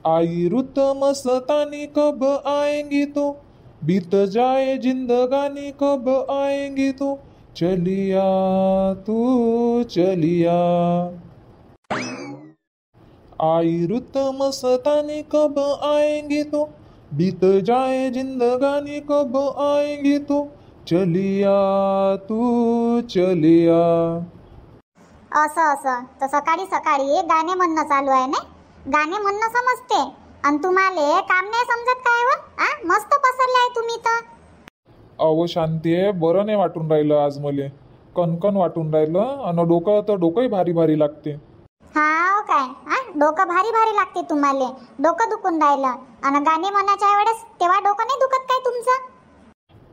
आई रुत मस्तानी कब आएंगी तो, बीत जाए जिंदगानी कब आएंगी तो, चलिया तू चलिया। आई रुत मस्तानी कब आएंगी तो, बीत जाए जिंदगानी कब आएंगी तो, चलिया तू चलिया। असं असं तर सकाळी सकाळी गाणे म्हणणं चालू आहे ना. गाणे म्हणणं समजते आणि तुम्हाला काम नाही समजत काय व? मस्त पसरले आहे तुम्ही तर. अहो शांती आहे, बरं नाही वाटून राहिलं आज मले. कणकण वाटून राहिलं आणि डोकं तर डोकंही भारी भारी लागते. हा काय डोकं भारी भारी लागते तुम्हाला. डोकं दुखून राहिलं आणि गाणे म्हणायच्या वेळेस तेव्हा डोकं नाही दुखत काय तुमचं?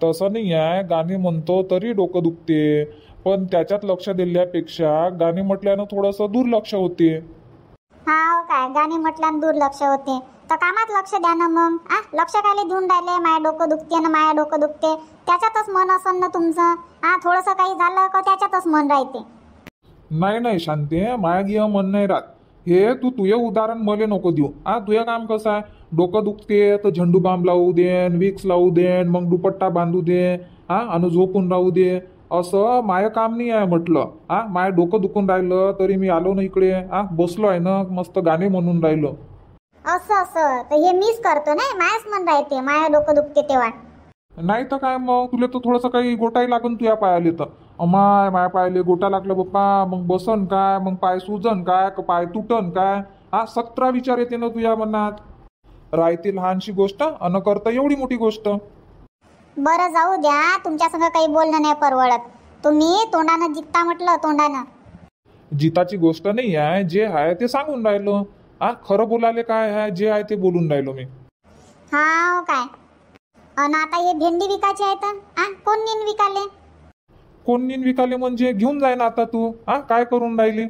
तसं नाही आहे, गाणे म्हणतो तरी डोकं दुखते, पण त्याच्यात लक्ष दिल्यापेक्षा गाणे म्हटल्यानं थोडंसं दुर्लक्ष होते. हा काय गाणे म्हटल्यानं दुर्लक्ष होते तर कामात लक्ष द्या ना मग. लक्ष कायले देऊन राहिले? माया डोकं दुखते ना माया डोकं दुखते, त्याच्यातच मन असन ना तुमचं. थोडंसं काही झालं का त्याच्यातच मन राहते. नाही नाही शांती, माया गिय मन नाही राहत. हे तुझे उदाहरण मले नको देऊ. तुझं काम कसं आहे, डोकं दुखते तर झेंडू बाम लावू देन, विक्स लावू देन, मग दुपट्टा बांधू दे, आणि झोपून राहू दे. असं माय काम नाही आहे म्हटलं. माय डोकं दुखून राहिलं तरी मी आलो ना इकडे. बसलो आहे ना, मस्त गाणे म्हणून राहिलो. असं असं तर हे मीच करतो ना. मायाच मन राहते माया डोकं दुखते तेव्हा. नाही तर काय, मग तुला तर थोडंसं काही गोटाही लागून तुया पायाले तर. अमाय माया पायाले गोटा लागलं बाप्पा, मग बसन काय, मग पाय सुजन काय, पाय तुटन काय. 17 विचार येते ना तुझ्या मनात. राहते लहानशी गोष्ट अन करता एवढी मोठी गोष्ट. बरं जाऊ द्या, तुमच्या संग काही बोलणं नाही परवडत. तुम्ही तोंडानं जिंकता म्हटलं, तोंडानं. जिताची गोष्ट नाही आहे, जे आहे ते सांगून राहिलो. खरं बोलायला काय आहे, जे आहे ते बोलून राहिलो मी. हा काय. अन आता हे भेंडी विकायची आहे तर कोण नेन विकाले? कोण नेन विकाले म्हणजे घेऊन जाय ना आता तू. काय करून राहिली?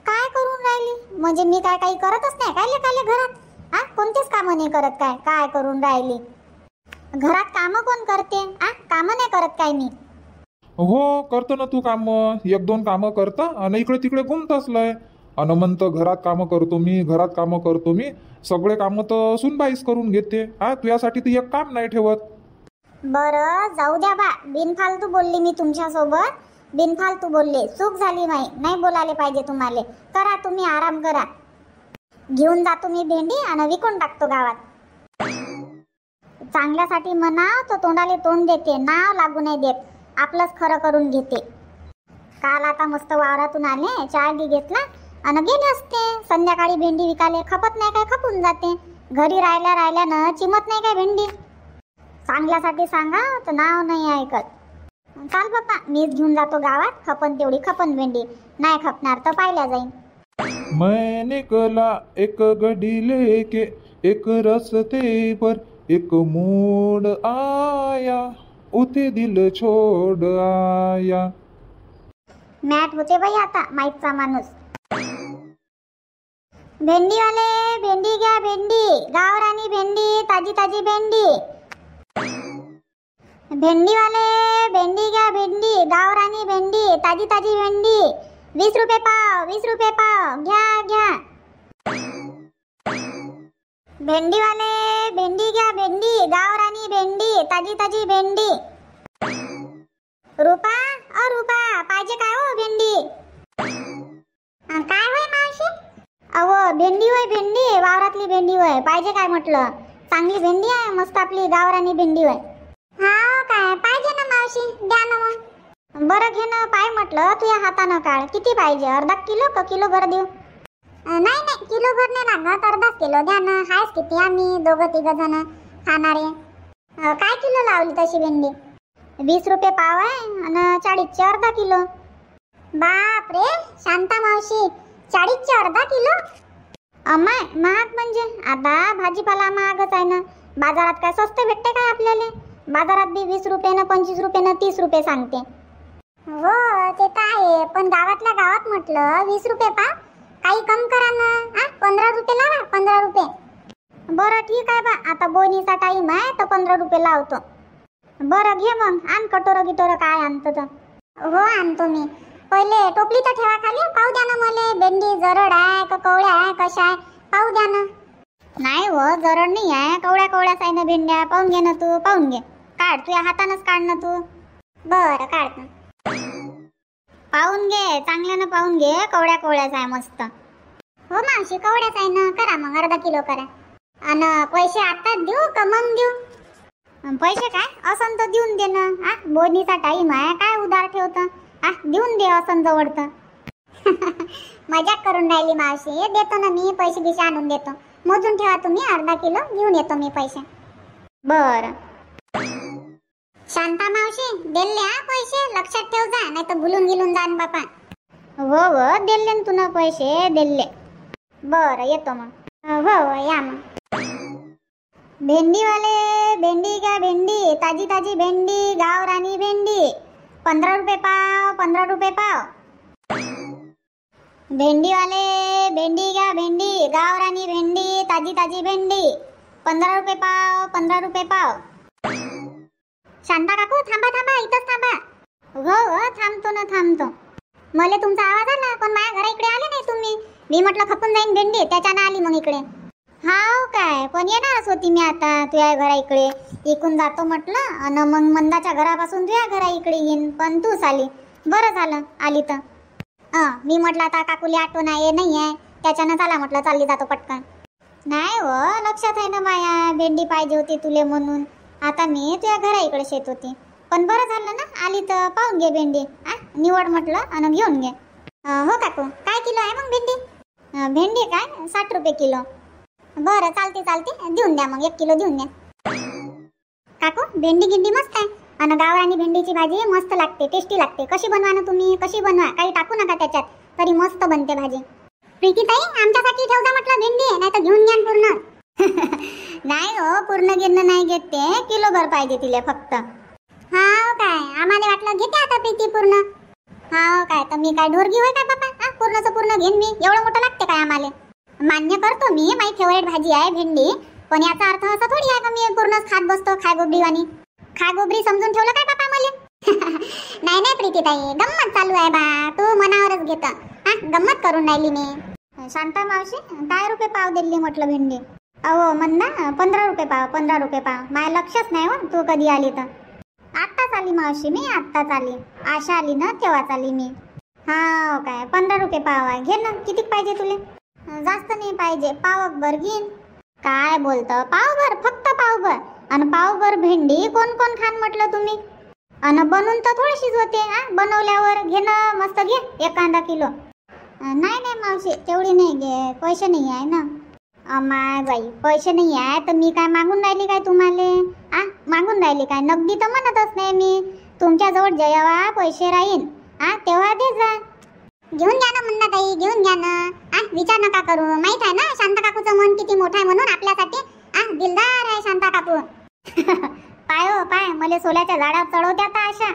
काय करून राहिली म्हणजे मी काय काही करतच नाही काय लेकाले घरात? कोणतेच कामं नाही करत काय? काय करून राहिली? घरात कामं कोण करते? कामं नाही करत काय मी? हो करतो ना तू काम. 1-2 कामं करता आणि इकडे तिकडे घुमत असलंय. अन म्हणतं घरात कामं करतो मी, घरात कामं करतो मी. सगळे कामं तर सुनबाईच करून घेते. तुझ्यासाठी तर एक काम नाही ठेवत. बरं जाऊ द्या बा. बिनफालतू बोलली मी तुमच्यासोबत. बिनफालतू बोलले, चूक झाली नाही बोलायला पाहिजे तुम्हाला. करा तुम्ही आराम करा. घेऊन जातो मी भेंडी आणि विकून टाकतो गावात. चांगल्यासाठी म्हणा तो तोंडाले तोंड देते, नाव लागू नाही देत. आपलंच खरं करून घेते. काल आता मस्त वावरातून आले, चहा घेतला आणि गेले असते. संध्याकाळी भेंडी विकाले खपत नाही काय, खपून जाते. घरी राहिल्यानं चिमत नाही काय भेंडी. चांगल्यासाठी सांगा तर नाव नाही ऐकत. चाल बाप्पा, मीच घेऊन जातो गावात. खपन तेवढी खपन भेंडी, नाही खपणार तर पाहिल्या जाईन. मैं निकला एक गडी लेके, एक रस्ते पर एक मोड़ आया, उते दिल छोड़ आया. मॅट होते बाई आता माईकचा माणूस. भेंडीवाले भेंडी घ्या भेंडी, गावरानी भेंडी, ताजी ताजी भेंडी. भेंडीवाले भेंडी घ्या भेंडी, गावरानी भेंडी, ताजी ताजी भेंडी. 20 रुपये पाव, 20 रुपये पाव, घ्या घ्या. भेंडीवाले भेंडी घ्या भेंडी, गावरानी भेंडी, ताजी ताजी भेंडी. रुपा रुपा पाहिजे काय हो भेंडी? काय होय मावशी? अहो भेंडी होय भेंडी, वावरातली भेंडी होय. पाहिजे काय म्हटलं? चांगली भेंडी आहे, मस्त आपली गावरानी भेंडी होय. हा काय पाहिजे ना मावशी, द्या ना मग. बरं घे ना, पाय म्हटलं तुझ्या हातानं काढ. किती पाहिजे? अर्धा किलो का किलो भर देऊ? नाही किलो भर नाही लागत, अर्धाच किलो द्या ना. हायच किती आम्ही 2-3 जण खाणारे. काय किलो लावली तशी भेंडी? 20 रुपये पाव आहे आणि 40चे अर्धा किलो. बाप रे शांता मावशी, 40चे अर्धा किलो? अम्माय महाग म्हणजे? आता भाजीपाला महागच आहे ना. बाजारात काय स्वस्त भेटते काय आपल्याला? बाजारात बी 20 रुपये ना 25 रुपये ना 30 रुपये सांगते. हो ते तर आहे, पण गावातल्या गावात म्हटलं 20 रुपये पाव. काही कम करा ना. 15 रुपये लावा, 15 रुपये. बरं ठीक आहे बा, आता बोनीचा टाइम आहे तर 15 रुपये लावतो. बरं घे मग, आण कटोरं गिटोरं काय आणतं तर. हो आणतो मी. पहिले टोपली तर ठेवा खाली, पाहू द्या ना मला. भेंडी जरड आहे का कवळ्या आहे कशा आहे पाहू द्या ना. नाही हो, जरड नाही आहे, कवड्या कवड्याच आहे ना भेंड्या. पाहून घे ना तू, पाहून घे. काढ, तुझ्या हातानंच काढ ना तू. बरं काढतो. पाहून घे, चांगल्यानं पाहून घे, कवड्या कवड्याच आहे मस्त. हो मावशी, कवड्याच आहे ना. करा मग, अर्धा किलो करा. आणि पैसे आताच देऊ का मग देऊ? पैसे काय असन तर देऊन दे ना. बोनीचा टाइम आहे, काय उधार ठेवतं. देऊन दे असन जवळ तर. मजाक करून राहिली मावशी. देतो ना मी, पैसे गिसे आणून देतो. मोजून ठेवा तुम्ही, अर्धा किलो घेऊन येतो मी पैसे. बर शांता मावशी, दिले पैसे, लक्षात ठेव जा, नाही तर भुलून गिलून जाण बापा. हो हो, दिले ना तुला पैसे, दिले. बर येतो मग. हो या मग. भेंडीवाले, भेंडी का भेंडी, ताजी ताजी भेंडी, गावरानी भेंडी. 15 रुपये पाव, 15 रुपये पाव. भेंडीवाले, भेंडी का भेंडी, गावरानी भेंडी, ताजी ताजी भेंडी. 15 रुपये पाव, 15 रुपये पाव. शांता काकू, थांबा थांबा, इथंच थांबा. हो थांबतो ना, थांबतो. मला तुमचा आवाज आला, पण माझ्या घरा इकडे आले नाही तुम्ही. मी म्हटलं खपून जाईन भेंडी, त्याच्यानं आली मग इकडे. हाव काय, पण येणारच होती मी आता तुझ्या घरा इकडे. इकून जातो म्हटलं, आणि मग मंदाच्या घरापासून तुझ्या घरा इकडे येईन, पण तूच आली. बरं झालं आली तर. मी म्हटलं आता काकूली आठवण आहे नाही आहे, त्याच्यानं चला म्हटलं चालली जातो पटकन. नाही हो, लक्षात आहे ना माया, भेंडी पाहिजे होती तुले म्हणून. आता मी तुझ्या घरा इकडे शेत होती, पण बरं झालं ना आली तर. पाहून घे भेंडी, निवड म्हटलं आणि घेऊन घे. हो काकू, काय किलो आहे मग भेंडी? भेंडी काय 60 रुपये किलो. बरं चालते चालते, देऊन द्या मग, 1 किलो देऊन द्या. काकू, भेंडी गिंडी मस्त आहे, आणि गावरानी भेंडीची भाजी मस्त लागते, टेस्टी लागते. कशी बनवा ना तुम्ही, कशी बनवा, काही टाकू नका त्याच्यात, तरी मस्त बनते भाजी. प्रीतीताई, आमच्यासाठी ठेव जा म्हटलं भेंडी, नाही तर घेऊन घ्या पूर्ण. नाही हो, पूर्ण गिरणं नाही घेत ते, किलोभर पाहिजे तिला फक्त. हाव काय, आम्हाला वाटलं घेते आता प्रीती पूर्ण. हाव काय, तर मी काय ढोरगी होय काय बाबा, पूर्णचं पूर्ण घेईन मी? एवढं मोठं लागते काय आम्हाला? मान्य करतो मी, माझी फेवरेट भाजी आहे भेंडी, पण याचा अर्थ असा थोडी आहे का मी पूर्णच खात बसतो खायगोबरीवानी. खायगोबरी समजून ठेवलं काय बाबा मला? नाही नाही प्रीतीताई, गंमत चालू आहे बा, तू मनावरच घेता. गंमत करून राहिली मी. शांता मावशी, काय रुपये पाव दिली म्हटलं भेंडी? अहो मंदा, 15 रुपये पाव, 15 रुपये पाव. माझ्या लक्षच नाही हो तू कधी आली तर. आत्ताच आली मावशी मी, आत्ताच आली. आशा आली ना तेव्हाच आली मी. हा काय, 15 रुपये पाव आहे, घे ना. किती पाहिजे तुले? जास्त नाही पाहिजे, पावभर घेईन. काय बोलतं, पावभर? फक्त पावभर? आणि पावभर भेंडी कोण कोण खान म्हटलं तुम्ही? आणि बनवून तर थोडीशीच होते. बनवल्यावर घे ना, मस्त घे 1 किलो. नाही नाही मावशी, तेवढी नाही घे, पैसे नाही आहे ना. अमाय बाई, पैसे नाही आहे तर मी काय मागून राहिली काय तुम्हाला? मागून राहिली काय? नगदी तर म्हणतच नाही मी. तुमच्याजवळ जेव्हा पैसे राहीन तेव्हा दे जा. घेऊन घ्या ना मुन्ना ताई, घेऊन घ्या ना. विचार नका करू, माहित आहे ना शांता काकूचं मन किती मोठं आहे म्हणून आपल्यासाठी. दिलदार आहे शांता काकू. पाय हो पाय, मला सोल्याच्या झाडावर चढवत्या आता आशा.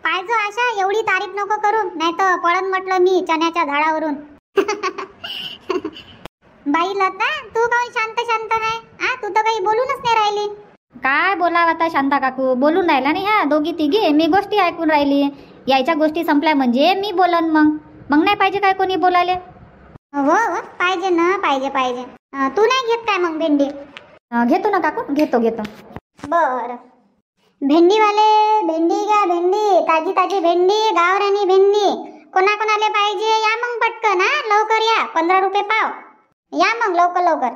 पायजो आशा, एवढी तारीफ नको करू, नाही तर पळत म्हटलं मी चण्याच्या झाडावरून. बाई लता, तू काऊन शांत शांत आहे? तू तर काही बोलूनच नाही राहिली. काय बोलावं आता शांता काकू, बोलून राहिला नाही. ह्या दोघी तिघी मी गोष्टी ऐकून राहिली. यायच्या गोष्टी संपल्या म्हणजे मी बोलन. मग नाही पाहिजे काय कोणी बोलायले? हो पाहिजे ना, पाहिजे पाहिजे. तू नाही घेत काय मग भेंडी? घेतो ना काकू, घेतो. बर, भेंडीवाले, भेंडी का भेंडी, ताजी ताजी भेंडी, गावरानी भेंडी. कोणाकोणाला पाहिजे या मग पटकन. लवकर या, 15 रुपये पाव. या मग लवकर लवकर.